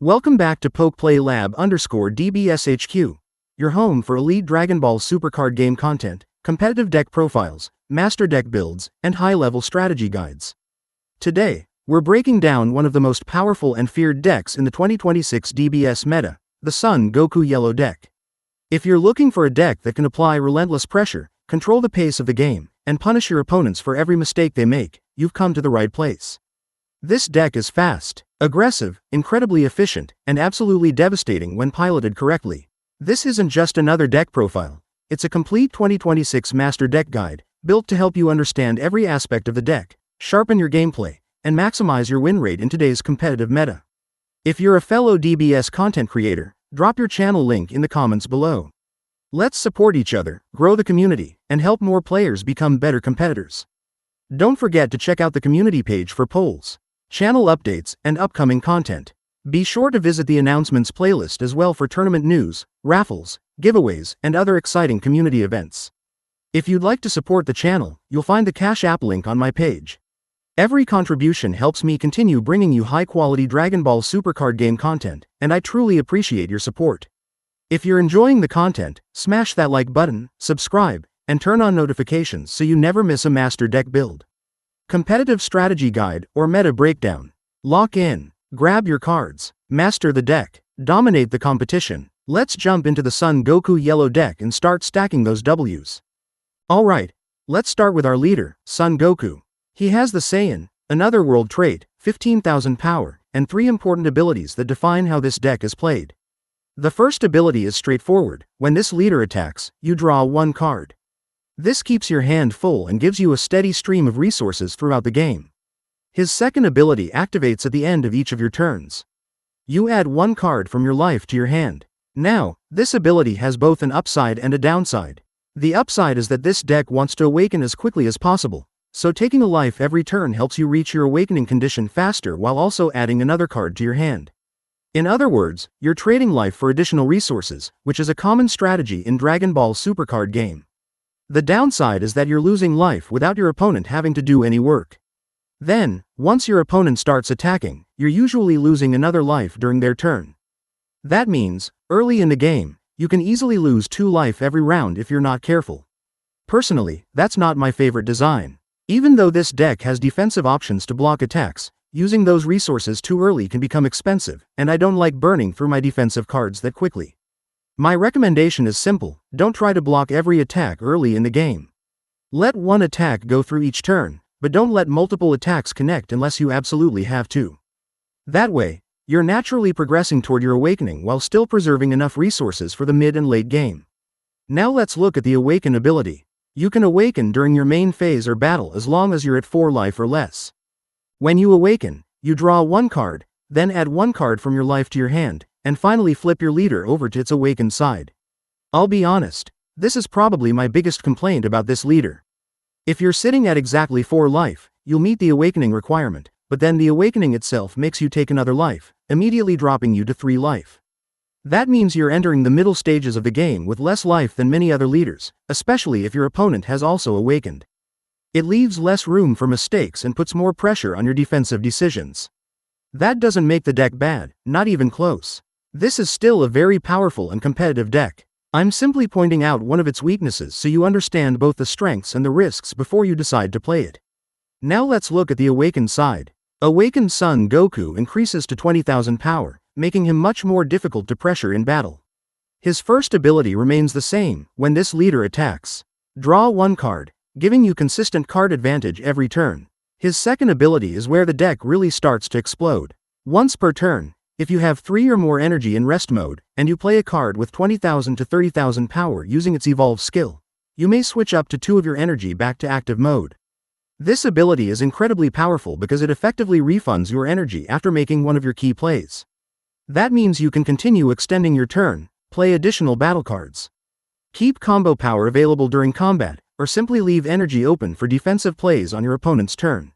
Welcome back to PokePlayLab_DBSHQ, your home for elite Dragon Ball Super card game content, competitive deck profiles, master deck builds, and high-level strategy guides. Today, we're breaking down one of the most powerful and feared decks in the 2026 DBS meta, the SON GOKU Yellow Deck. If you're looking for a deck that can apply relentless pressure, control the pace of the game, and punish your opponents for every mistake they make, you've come to the right place. This deck is fast, aggressive, incredibly efficient, and absolutely devastating when piloted correctly. This isn't just another deck profile, it's a complete 2026 master deck guide, built to help you understand every aspect of the deck, sharpen your gameplay, and maximize your win rate in today's competitive meta. If you're a fellow DBS content creator, drop your channel link in the comments below. Let's support each other, grow the community, and help more players become better competitors. Don't forget to check out the community page for polls, channel updates, and upcoming content. Be sure to visit the announcements playlist as well for tournament news, raffles, giveaways, and other exciting community events. If you'd like to support the channel, you'll find the Cash App link on my page. Every contribution helps me continue bringing you high-quality Dragon Ball Super card game content, and I truly appreciate your support. If you're enjoying the content, smash that like button, subscribe, and turn on notifications so you never miss a master deck build. Competitive strategy guide or meta breakdown. Lock in, grab your cards, master the deck, dominate the competition. Let's jump into the SON GOKU Yellow Deck and start stacking those W's. Alright, let's start with our leader, SON GOKU. He has the Saiyan, another world trait, 15,000 power, and 3 important abilities that define how this deck is played. The first ability is straightforward. When this leader attacks, you draw 1 card. This keeps your hand full and gives you a steady stream of resources throughout the game. His second ability activates at the end of each of your turns. You add 1 card from your life to your hand. Now, this ability has both an upside and a downside. The upside is that this deck wants to awaken as quickly as possible, so taking a life every turn helps you reach your awakening condition faster while also adding another card to your hand. In other words, you're trading life for additional resources, which is a common strategy in Dragon Ball Super card game. The downside is that you're losing life without your opponent having to do any work. Then, once your opponent starts attacking, you're usually losing another life during their turn. That means, early in the game, you can easily lose 2 life every round if you're not careful. Personally, that's not my favorite design. Even though this deck has defensive options to block attacks, using those resources too early can become expensive, and I don't like burning through my defensive cards that quickly. My recommendation is simple: don't try to block every attack early in the game. Let 1 attack go through each turn, but don't let multiple attacks connect unless you absolutely have to. That way, you're naturally progressing toward your awakening while still preserving enough resources for the mid and late game. Now let's look at the Awaken ability. You can awaken during your main phase or battle as long as you're at 4 life or less. When you awaken, you draw 1 card, then add 1 card from your life to your hand, and finally flip your leader over to its awakened side. I'll be honest, this is probably my biggest complaint about this leader. If you're sitting at exactly 4 life, you'll meet the awakening requirement, but then the awakening itself makes you take another life, immediately dropping you to 3 life. That means you're entering the middle stages of the game with less life than many other leaders, especially if your opponent has also awakened. It leaves less room for mistakes and puts more pressure on your defensive decisions. That doesn't make the deck bad, not even close. This is still a very powerful and competitive deck. I'm simply pointing out one of its weaknesses so you understand both the strengths and the risks before you decide to play it. Now let's look at the Awakened side. Awakened SON GOKU increases to 20,000 power, making him much more difficult to pressure in battle. His first ability remains the same. When this leader attacks, draw 1 card, giving you consistent card advantage every turn. His second ability is where the deck really starts to explode. Once per turn, if you have 3 or more energy in rest mode, and you play a card with 20,000 to 30,000 power using its evolve skill, you may switch up to 2 of your energy back to active mode. This ability is incredibly powerful because it effectively refunds your energy after making one of your key plays. That means you can continue extending your turn, play additional battle cards, keep combo power available during combat, or simply leave energy open for defensive plays on your opponent's turn.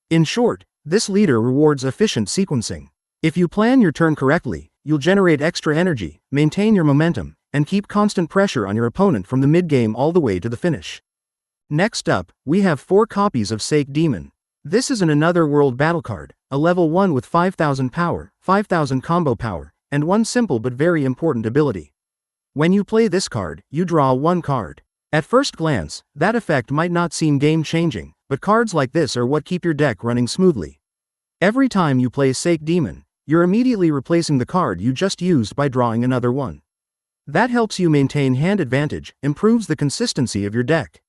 In short, this leader rewards efficient sequencing. If you plan your turn correctly, you'll generate extra energy, maintain your momentum, and keep constant pressure on your opponent from the mid-game all the way to the finish. Next up, we have 4 copies of Sake Demon. This is an Another World battle card, a level 1 with 5000 power, 5000 combo power, and one simple but very important ability. When you play this card, you draw one card. At first glance, that effect might not seem game-changing, but cards like this are what keep your deck running smoothly. Every time you play Sake Demon, you're immediately replacing the card you just used by drawing another one. That helps you maintain hand advantage, improves the consistency of your deck,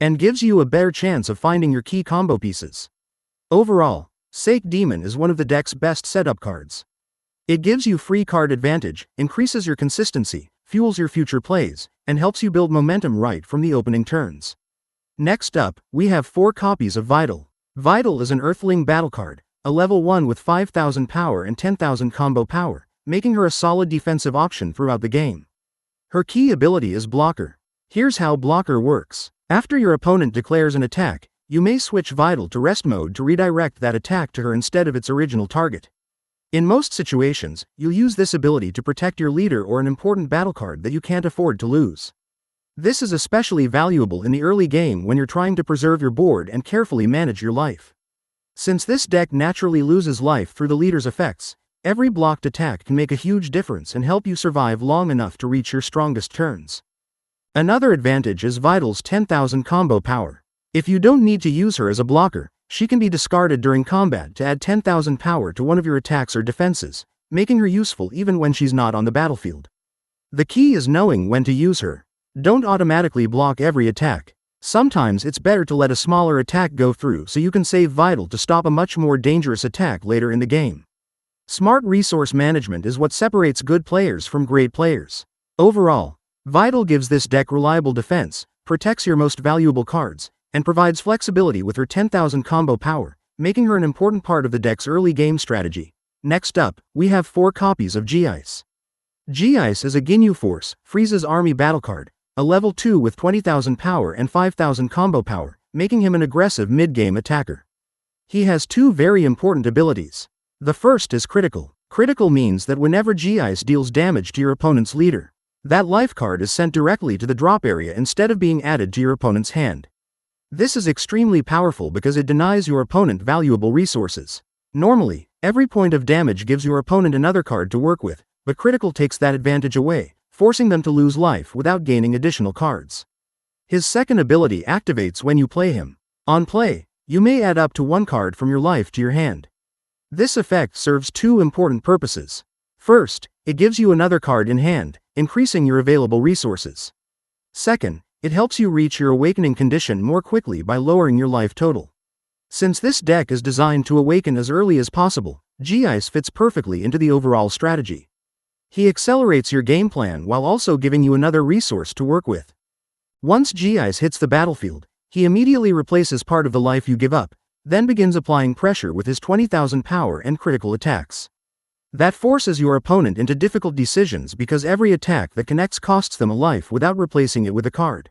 and gives you a better chance of finding your key combo pieces. Overall, Sake Demon is one of the deck's best setup cards. It gives you free card advantage, increases your consistency, fuels your future plays, and helps you build momentum right from the opening turns. Next up, we have 4 copies of Vital. Vital is an Earthling battle card, a level 1 with 5000 power and 10,000 combo power, making her a solid defensive option throughout the game. Her key ability is Blocker. Here's how Blocker works. After your opponent declares an attack, you may switch Vital to rest mode to redirect that attack to her instead of its original target. In most situations, you'll use this ability to protect your leader or an important battle card that you can't afford to lose. This is especially valuable in the early game when you're trying to preserve your board and carefully manage your life. Since this deck naturally loses life through the leader's effects, every blocked attack can make a huge difference and help you survive long enough to reach your strongest turns. Another advantage is Vital's 10,000 combo power. If you don't need to use her as a blocker, she can be discarded during combat to add 10,000 power to one of your attacks or defenses, making her useful even when she's not on the battlefield. The key is knowing when to use her. Don't automatically block every attack. Sometimes it's better to let a smaller attack go through so you can save Vital to stop a much more dangerous attack later in the game. Smart resource management is what separates good players from great players. Overall, Vital gives this deck reliable defense, protects your most valuable cards, and provides flexibility with her 10,000 combo power, making her an important part of the deck's early game strategy. Next up, we have 4 copies of G-Ice. G-Ice is a Ginyu Force, Frieza's army battle card, a level 2 with 20,000 power and 5,000 combo power, making him an aggressive mid-game attacker. He has 2 very important abilities. The first is Critical. Critical means that whenever G-Ice deals damage to your opponent's leader, that life card is sent directly to the drop area instead of being added to your opponent's hand. This is extremely powerful because it denies your opponent valuable resources. Normally, every point of damage gives your opponent another card to work with, but Critical takes that advantage away, forcing them to lose life without gaining additional cards. His second ability activates when you play him. On play, you may add up to 1 card from your life to your hand. This effect serves 2 important purposes. First, it gives you another card in hand, increasing your available resources. Second, it helps you reach your awakening condition more quickly by lowering your life total. Since this deck is designed to awaken as early as possible, G-Ice fits perfectly into the overall strategy. He accelerates your game plan while also giving you another resource to work with. Once G-Ice hits the battlefield, he immediately replaces part of the life you give up, then begins applying pressure with his 20,000 power and critical attacks. That forces your opponent into difficult decisions because every attack that connects costs them a life without replacing it with a card.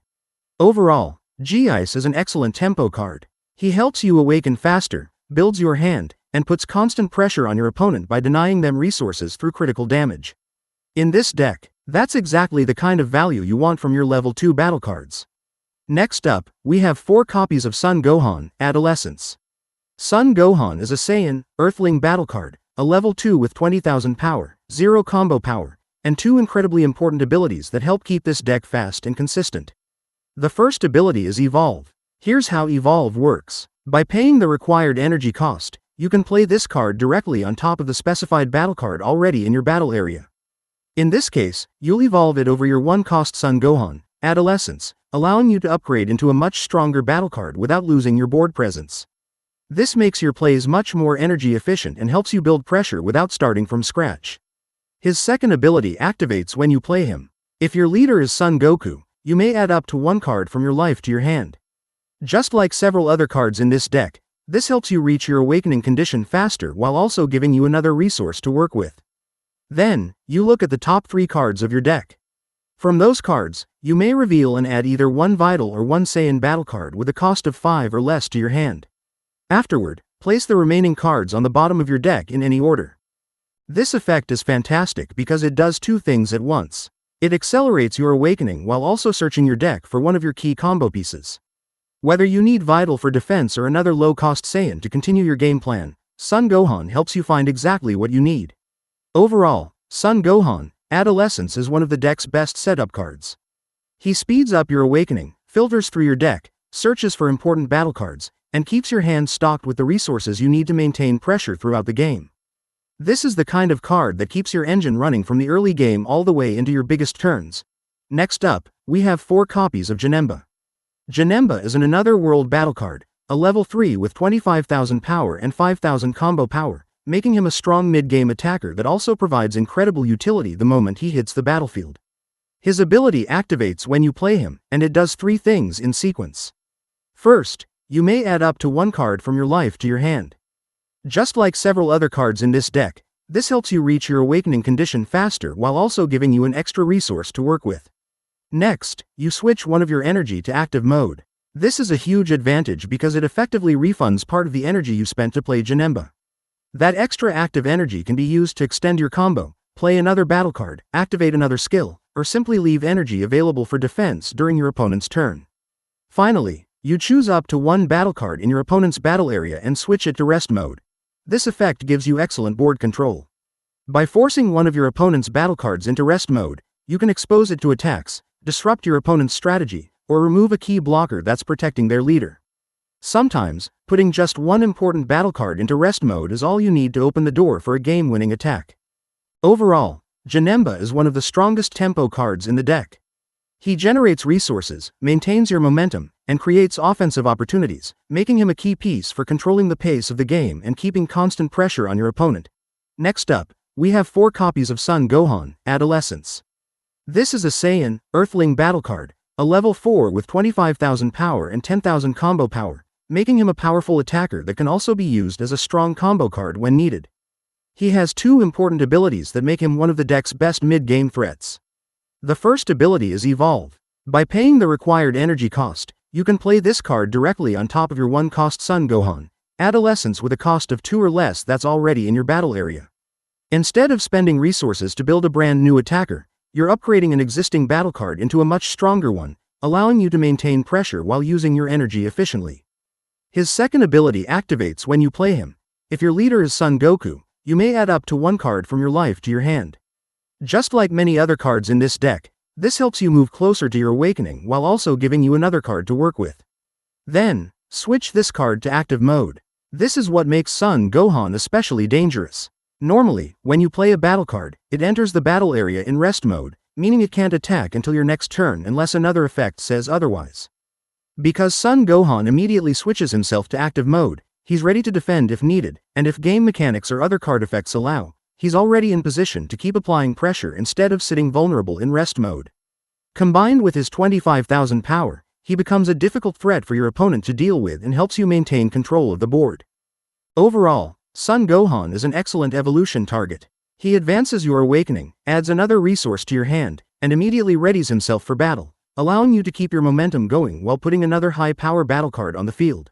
Overall, G-Ice is an excellent tempo card. He helps you awaken faster, builds your hand, and puts constant pressure on your opponent by denying them resources through critical damage. In this deck, that's exactly the kind of value you want from your level 2 battle cards. Next up, we have 4 copies of Son Gohan, Adolescence. Son Gohan is a Saiyan, Earthling battle card, a level 2 with 20,000 power, 0 combo power, and 2 incredibly important abilities that help keep this deck fast and consistent. The first ability is Evolve. Here's how Evolve works. By paying the required energy cost, you can play this card directly on top of the specified battle card already in your battle area. In this case, you'll evolve it over your 1-cost Son Gohan, Adolescence, allowing you to upgrade into a much stronger battle card without losing your board presence. This makes your plays much more energy efficient and helps you build pressure without starting from scratch. His second ability activates when you play him. If your leader is Son Goku, you may add up to 1 card from your life to your hand. Just like several other cards in this deck, this helps you reach your awakening condition faster while also giving you another resource to work with. Then, you look at the top 3 cards of your deck. From those cards, you may reveal and add either 1 Vital or 1 Saiyan battle card with a cost of 5 or less to your hand. Afterward, place the remaining cards on the bottom of your deck in any order. This effect is fantastic because it does 2 things at once. It accelerates your awakening while also searching your deck for one of your key combo pieces. Whether you need Vital for defense or another low-cost Saiyan to continue your game plan, Son Gohan helps you find exactly what you need. Overall, Son Gohan, Adolescence is one of the deck's best setup cards. He speeds up your awakening, filters through your deck, searches for important battle cards, and keeps your hand stocked with the resources you need to maintain pressure throughout the game. This is the kind of card that keeps your engine running from the early game all the way into your biggest turns. Next up, we have 4 copies of Janemba. Janemba is an Another World battle card, a level 3 with 25,000 power and 5,000 combo power, making him a strong mid-game attacker that also provides incredible utility the moment he hits the battlefield. His ability activates when you play him, and it does 3 things in sequence. First, you may add up to 1 card from your life to your hand. Just like several other cards in this deck, this helps you reach your awakening condition faster while also giving you an extra resource to work with. Next, you switch one of your energy to active mode. This is a huge advantage because it effectively refunds part of the energy you spent to play Janemba. That extra active energy can be used to extend your combo, play another battle card, activate another skill, or simply leave energy available for defense during your opponent's turn. Finally, you choose up to 1 battle card in your opponent's battle area and switch it to rest mode. This effect gives you excellent board control. By forcing one of your opponent's battle cards into rest mode, you can expose it to attacks, disrupt your opponent's strategy, or remove a key blocker that's protecting their leader. Sometimes, putting just 1 important battle card into rest mode is all you need to open the door for a game-winning attack. Overall, Janemba is one of the strongest tempo cards in the deck. He generates resources, maintains your momentum, and creates offensive opportunities, making him a key piece for controlling the pace of the game and keeping constant pressure on your opponent. Next up, we have 4 copies of Son Gohan, Adolescence. This is a Saiyan, Earthling battle card, a level 4 with 25,000 power and 10,000 combo power, making him a powerful attacker that can also be used as a strong combo card when needed. He has 2 important abilities that make him one of the deck's best mid-game threats. The first ability is Evolve. By paying the required energy cost, you can play this card directly on top of your 1-cost Son Gohan, Adolescence with a cost of 2 or less that's already in your battle area. Instead of spending resources to build a brand new attacker, you're upgrading an existing battle card into a much stronger one, allowing you to maintain pressure while using your energy efficiently. His second ability activates when you play him. If your leader is Son Goku, you may add up to 1 card from your life to your hand. Just like many other cards in this deck, this helps you move closer to your awakening while also giving you another card to work with. Then, switch this card to active mode. This is what makes Son Gohan especially dangerous. Normally, when you play a battle card, it enters the battle area in rest mode, meaning it can't attack until your next turn unless another effect says otherwise. Because Son Gohan immediately switches himself to active mode, he's ready to defend if needed, and if game mechanics or other card effects allow, he's already in position to keep applying pressure instead of sitting vulnerable in rest mode. Combined with his 25,000 power, he becomes a difficult threat for your opponent to deal with and helps you maintain control of the board. Overall, Son Gohan is an excellent evolution target. He advances your awakening, adds another resource to your hand, and immediately readies himself for battle, allowing you to keep your momentum going while putting another high-power battle card on the field.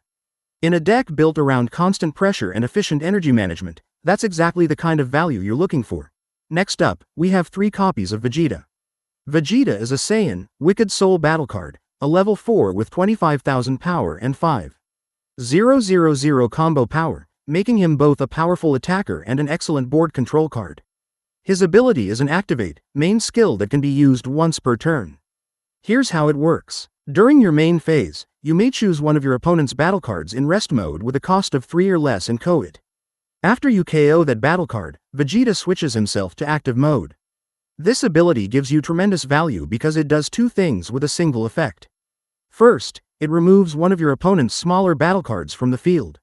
In a deck built around constant pressure and efficient energy management, that's exactly the kind of value you're looking for. Next up, we have 3 copies of Vegeta. Vegeta is a Saiyan, Wicked Soul battle card, a level 4 with 25,000 power and 5,000 combo power, making him both a powerful attacker and an excellent board control card. His ability is an activate, main skill that can be used once per turn. Here's how it works. During your main phase, you may choose one of your opponent's battle cards in rest mode with a cost of 3 or less and KO it. After you KO that battle card, Vegeta switches himself to active mode. This ability gives you tremendous value because it does 2 things with a single effect. First, it removes one of your opponent's smaller battle cards from the field.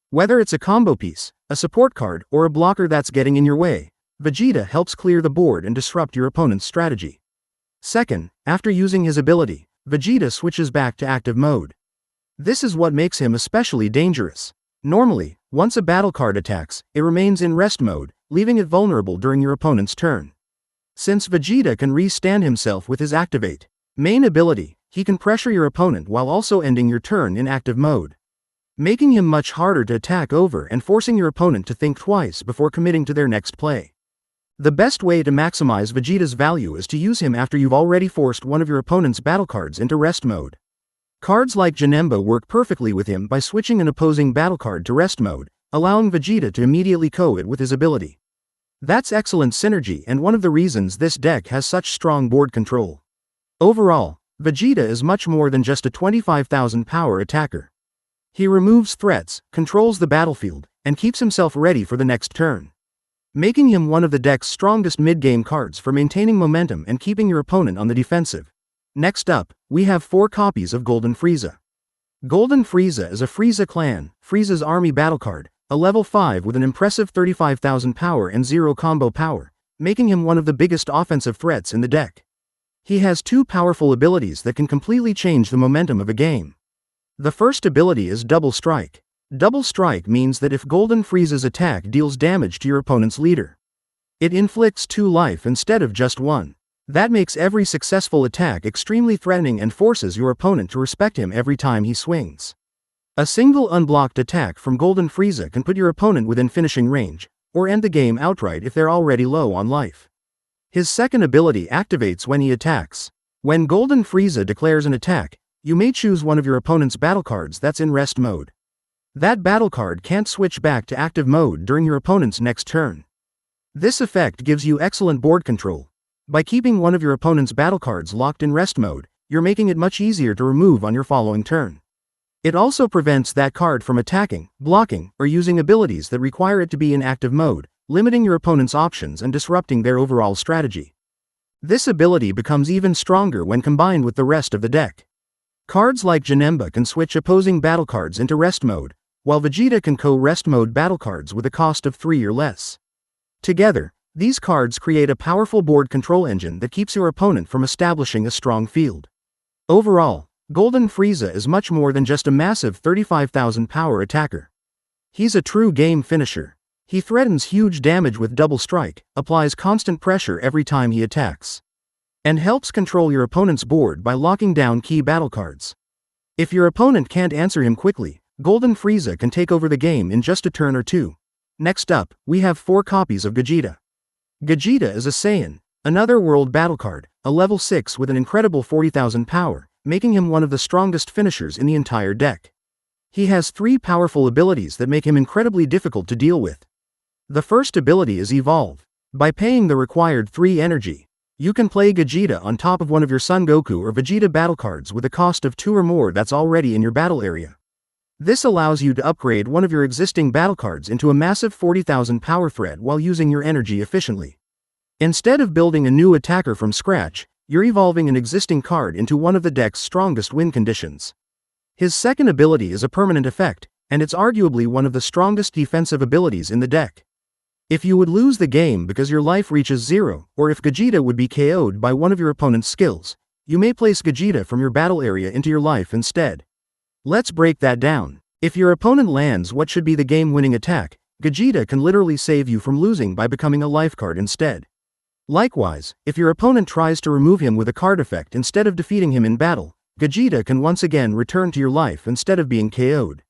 Whether it's a combo piece, a support card, or a blocker that's getting in your way, Vegeta helps clear the board and disrupt your opponent's strategy. Second, after using his ability, Vegeta switches back to active mode. This is what makes him especially dangerous. Normally, once a battle card attacks, it remains in rest mode, leaving it vulnerable during your opponent's turn. Since Vegeta can re-stand himself with his activate main ability, he can pressure your opponent while also ending your turn in active mode, making him much harder to attack over and forcing your opponent to think twice before committing to their next play. The best way to maximize Vegeta's value is to use him after you've already forced one of your opponent's battle cards into rest mode. Cards like Janemba work perfectly with him by switching an opposing battle card to rest mode, allowing Vegeta to immediately co-it with his ability. That's excellent synergy and one of the reasons this deck has such strong board control. Overall, Vegeta is much more than just a 25,000 power attacker. He removes threats, controls the battlefield, and keeps himself ready for the next turn, making him one of the deck's strongest mid-game cards for maintaining momentum and keeping your opponent on the defensive. Next up, we have 4 copies of Golden Frieza. Golden Frieza is a Frieza clan, Frieza's army battle card, a level 5 with an impressive 35,000 power and 0 combo power, making him one of the biggest offensive threats in the deck. He has 2 powerful abilities that can completely change the momentum of a game. The first ability is Double Strike. Double Strike means that if Golden Frieza's attack deals damage to your opponent's leader, it inflicts 2 life instead of just 1. That makes every successful attack extremely threatening and forces your opponent to respect him every time he swings. A single unblocked attack from Golden Frieza can put your opponent within finishing range, or end the game outright if they're already low on life. His second ability activates when he attacks. When Golden Frieza declares an attack, you may choose one of your opponent's battle cards that's in rest mode. That battle card can't switch back to active mode during your opponent's next turn. This effect gives you excellent board control. By keeping one of your opponent's battle cards locked in rest mode, you're making it much easier to remove on your following turn. It also prevents that card from attacking, blocking, or using abilities that require it to be in active mode, limiting your opponent's options and disrupting their overall strategy. This ability becomes even stronger when combined with the rest of the deck. Cards like Janemba can switch opposing battle cards into rest mode, while Vegeta can co-rest mode battle cards with a cost of 3 or less. Together, these cards create a powerful board control engine that keeps your opponent from establishing a strong field. Overall, Golden Frieza is much more than just a massive 35,000 power attacker. He's a true game finisher. He threatens huge damage with Double Strike, applies constant pressure every time he attacks, and helps control your opponent's board by locking down key battle cards. If your opponent can't answer him quickly, Golden Frieza can take over the game in just a turn or 2. Next up, we have 4 copies of Gogeta. Gogeta is a Saiyan, another world battle card, a level 6 with an incredible 40,000 power, making him one of the strongest finishers in the entire deck. He has 3 powerful abilities that make him incredibly difficult to deal with. The first ability is Evolve. By paying the required 3 energy, you can play Gogeta on top of one of your Son Goku or Vegeta battle cards with a cost of 2 or more that's already in your battle area. This allows you to upgrade one of your existing battle cards into a massive 40,000 power threat while using your energy efficiently. Instead of building a new attacker from scratch, you're evolving an existing card into one of the deck's strongest win conditions. His second ability is a permanent effect, and it's arguably one of the strongest defensive abilities in the deck. If you would lose the game because your life reaches 0, or if Gogeta would be KO'd by one of your opponent's skills, you may place Gogeta from your battle area into your life instead. Let's break that down. If your opponent lands what should be the game-winning attack, Gogeta can literally save you from losing by becoming a life card instead. Likewise, if your opponent tries to remove him with a card effect instead of defeating him in battle, Gogeta can once again return to your life instead of being KO'd.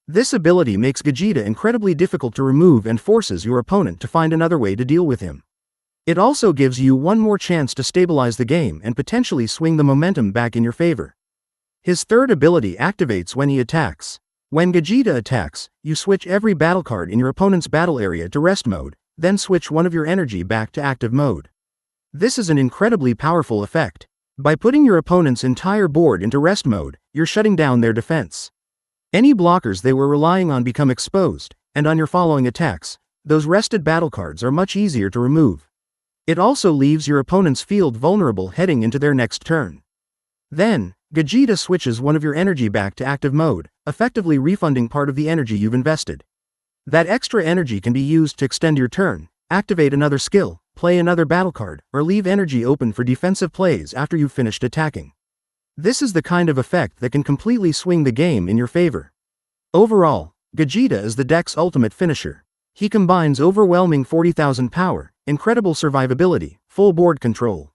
This ability makes Gogeta incredibly difficult to remove and forces your opponent to find another way to deal with him. It also gives you one more chance to stabilize the game and potentially swing the momentum back in your favor. His third ability activates when he attacks. When Gogeta attacks, you switch every battle card in your opponent's battle area to rest mode, then switch one of your energy back to active mode. This is an incredibly powerful effect. By putting your opponent's entire board into rest mode, you're shutting down their defense. Any blockers they were relying on become exposed, and on your following attacks, those rested battle cards are much easier to remove. It also leaves your opponent's field vulnerable heading into their next turn. Then, Gogeta switches one of your energy back to active mode, effectively refunding part of the energy you've invested. That extra energy can be used to extend your turn, activate another skill, play another battle card, or leave energy open for defensive plays after you've finished attacking. This is the kind of effect that can completely swing the game in your favor. Overall, Gogeta is the deck's ultimate finisher. He combines overwhelming 40,000 power, incredible survivability, full board control,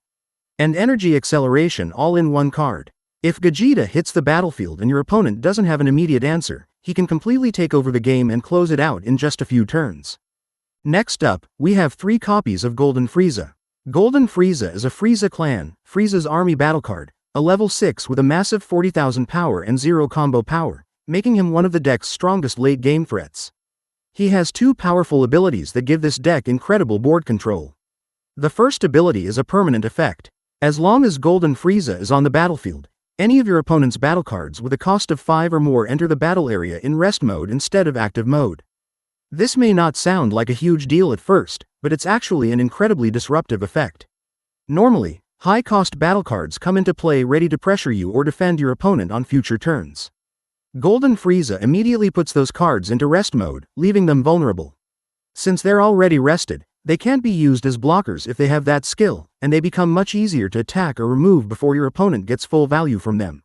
and energy acceleration all in one card. If Gogeta hits the battlefield and your opponent doesn't have an immediate answer, he can completely take over the game and close it out in just a few turns. Next up, we have 3 copies of Golden Frieza. Golden Frieza is a Frieza clan, Frieza's army battle card, a level 6 with a massive 40,000 power and 0 combo power, making him one of the deck's strongest late-game threats. He has two powerful abilities that give this deck incredible board control. The first ability is a permanent effect. As long as Golden Frieza is on the battlefield, any of your opponent's battle cards with a cost of 5 or more enter the battle area in rest mode instead of active mode. This may not sound like a huge deal at first, but it's actually an incredibly disruptive effect. Normally, high-cost battle cards come into play ready to pressure you or defend your opponent on future turns. Golden Frieza immediately puts those cards into rest mode, leaving them vulnerable. Since they're already rested, they can't be used as blockers if they have that skill, and they become much easier to attack or remove before your opponent gets full value from them.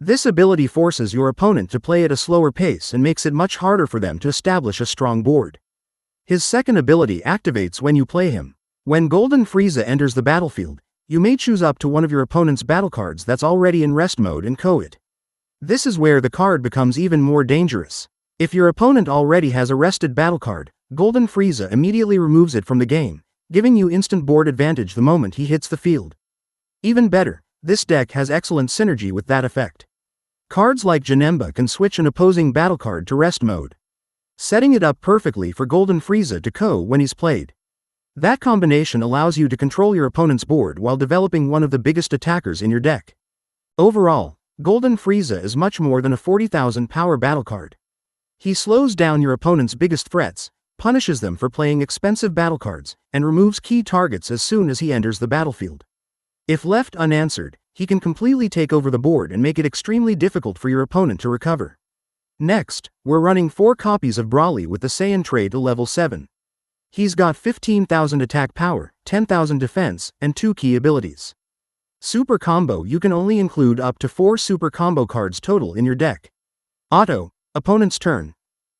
This ability forces your opponent to play at a slower pace and makes it much harder for them to establish a strong board. His second ability activates when you play him. When Golden Frieza enters the battlefield, you may choose up to one of your opponent's battle cards that's already in rest mode and KO it. This is where the card becomes even more dangerous. If your opponent already has a rested battle card, Golden Frieza immediately removes it from the game, giving you instant board advantage the moment he hits the field. Even better, this deck has excellent synergy with that effect. Cards like Janemba can switch an opposing battle card to rest mode, setting it up perfectly for Golden Frieza to KO when he's played. That combination allows you to control your opponent's board while developing one of the biggest attackers in your deck. Overall, Golden Frieza is much more than a 40,000 power battle card. He slows down your opponent's biggest threats, punishes them for playing expensive battle cards, and removes key targets as soon as he enters the battlefield. If left unanswered, he can completely take over the board and make it extremely difficult for your opponent to recover. Next, we're running 4 copies of Broly with the Saiyan trait to level 7. He's got 15,000 attack power, 10,000 defense, and 2 key abilities. Super Combo: you can only include up to 4 Super Combo cards total in your deck. Auto: opponent's turn.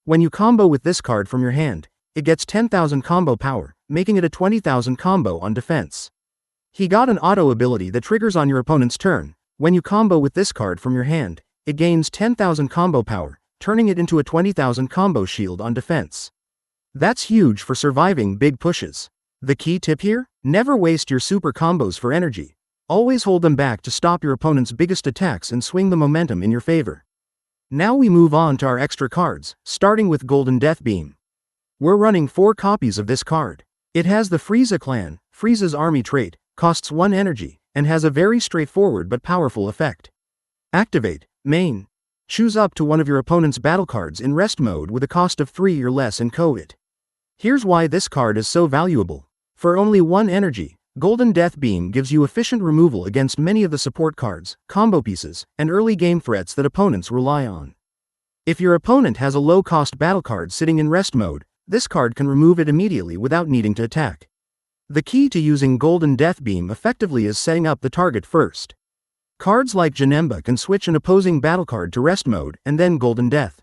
When you combo with this card from your hand, it gets 10,000 combo power, making it a 20,000 combo on defense. He got an auto ability that triggers on your opponent's turn. When you combo with this card from your hand, it gains 10,000 combo power, turning it into a 20,000 combo shield on defense. That's huge for surviving big pushes. The key tip here? Never waste your super combos for energy. Always hold them back to stop your opponent's biggest attacks and swing the momentum in your favor. Now we move on to our extra cards, starting with Golden Death Beam. We're running 4 copies of this card. It has the Frieza Clan, Frieza's Army trait, costs 1 energy, and has a very straightforward but powerful effect. Activate, main. Choose up to one of your opponent's battle cards in rest mode with a cost of 3 or less and KO it. Here's why this card is so valuable. For only 1 energy, Golden Death Beam gives you efficient removal against many of the support cards, combo pieces, and early game threats that opponents rely on. If your opponent has a low-cost battle card sitting in rest mode, this card can remove it immediately without needing to attack. The key to using Golden Death Beam effectively is setting up the target first. Cards like Janemba can switch an opposing battle card to rest mode and then Golden Death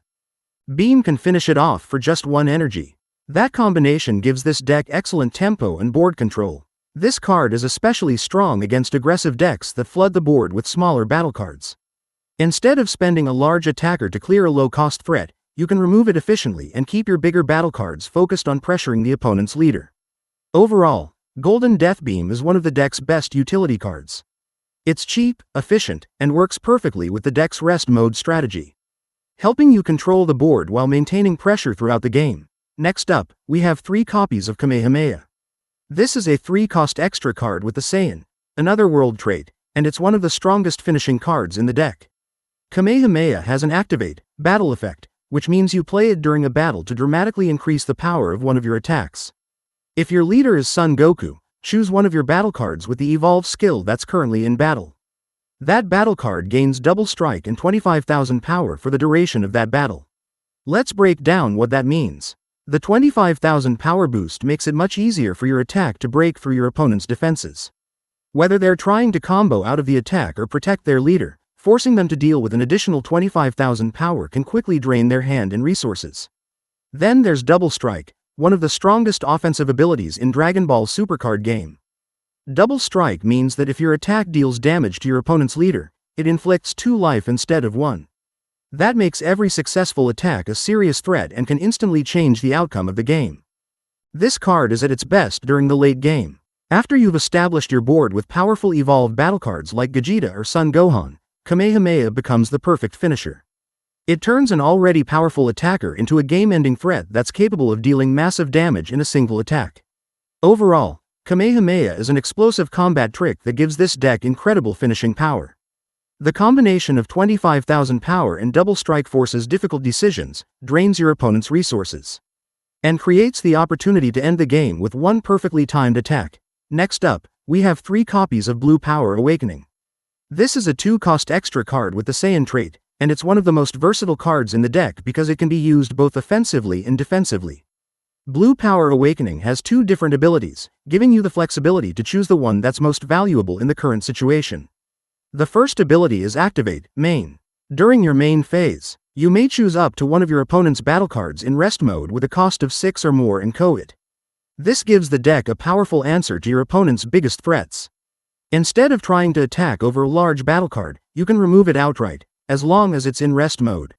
Beam can finish it off for just 1 energy. That combination gives this deck excellent tempo and board control. This card is especially strong against aggressive decks that flood the board with smaller battle cards. Instead of spending a large attacker to clear a low-cost threat, you can remove it efficiently and keep your bigger battle cards focused on pressuring the opponent's leader. Overall, Golden Death Beam is one of the deck's best utility cards. It's cheap, efficient, and works perfectly with the deck's rest mode strategy, helping you control the board while maintaining pressure throughout the game. Next up, we have 3 copies of Kamehameha. This is a 3-cost extra card with the Saiyan, another world trait, and it's one of the strongest finishing cards in the deck. Kamehameha has an activate, battle effect, which means you play it during a battle to dramatically increase the power of one of your attacks. If your leader is Son Goku, choose one of your battle cards with the evolve skill that's currently in battle. That battle card gains double strike and 25,000 power for the duration of that battle. Let's break down what that means. The 25,000 power boost makes it much easier for your attack to break through your opponent's defenses. Whether they're trying to combo out of the attack or protect their leader, forcing them to deal with an additional 25,000 power can quickly drain their hand and resources. Then there's Double Strike, one of the strongest offensive abilities in Dragon Ball Supercard game. Double Strike means that if your attack deals damage to your opponent's leader, it inflicts 2 life instead of 1. That makes every successful attack a serious threat and can instantly change the outcome of the game. This card is at its best during the late game. After you've established your board with powerful evolved battle cards like Gogeta or Son Gohan, Kamehameha becomes the perfect finisher. It turns an already powerful attacker into a game-ending threat that's capable of dealing massive damage in a single attack. Overall, Kamehameha is an explosive combat trick that gives this deck incredible finishing power. The combination of 25,000 power and double strike forces difficult decisions, drains your opponent's resources, and creates the opportunity to end the game with one perfectly timed attack. Next up, we have 3 copies of Blue Power Awakening. This is a 2-cost extra card with the Saiyan trait, and it's one of the most versatile cards in the deck because it can be used both offensively and defensively. Blue Power Awakening has 2 different abilities, giving you the flexibility to choose the one that's most valuable in the current situation. The first ability is Activate, Main. During your main phase, you may choose up to one of your opponent's battle cards in rest mode with a cost of 6 or more and co it. This gives the deck a powerful answer to your opponent's biggest threats. Instead of trying to attack over a large battle card, you can remove it outright, as long as it's in rest mode.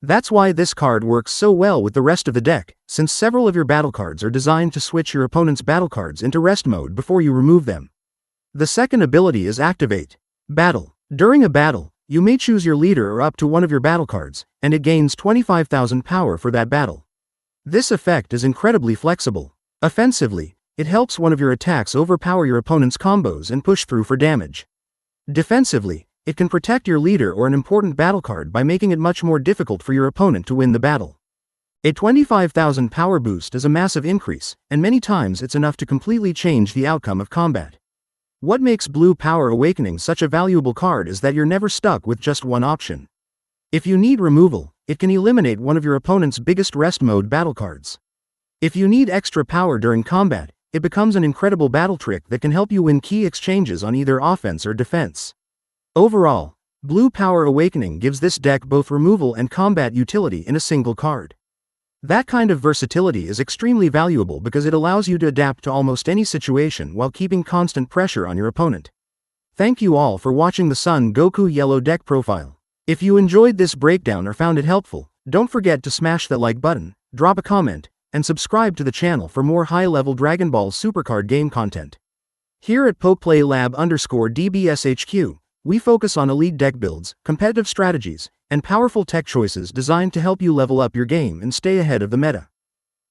That's why this card works so well with the rest of the deck, since several of your battle cards are designed to switch your opponent's battle cards into rest mode before you remove them. The second ability is Activate, Battle. During a battle, you may choose your leader or up to one of your battle cards, and it gains 25,000 power for that battle. This effect is incredibly flexible. Offensively, it helps one of your attacks overpower your opponent's combos and push through for damage. Defensively, it can protect your leader or an important battle card by making it much more difficult for your opponent to win the battle. A 25,000 power boost is a massive increase, and many times it's enough to completely change the outcome of combat. What makes Blue Power Awakening such a valuable card is that you're never stuck with just one option. If you need removal, it can eliminate one of your opponent's biggest rest mode battle cards. If you need extra power during combat, it becomes an incredible battle trick that can help you win key exchanges on either offense or defense. Overall, Blue Power Awakening gives this deck both removal and combat utility in a single card. That kind of versatility is extremely valuable because it allows you to adapt to almost any situation while keeping constant pressure on your opponent. Thank you all for watching the Son Goku Yellow Deck profile. If you enjoyed this breakdown or found it helpful, don't forget to smash that like button, drop a comment, and subscribe to the channel for more high-level Dragon Ball Supercard game content. Here at PokePlayLab_DBSHQ, we focus on elite deck builds, competitive strategies, and powerful tech choices designed to help you level up your game and stay ahead of the meta.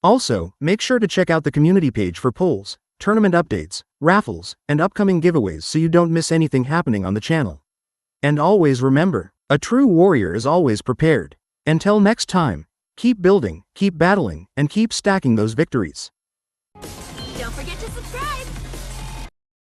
Also, make sure to check out the community page for polls, tournament updates, raffles, and upcoming giveaways so you don't miss anything happening on the channel. And always remember, a true warrior is always prepared. Until next time, keep building, keep battling, and keep stacking those victories.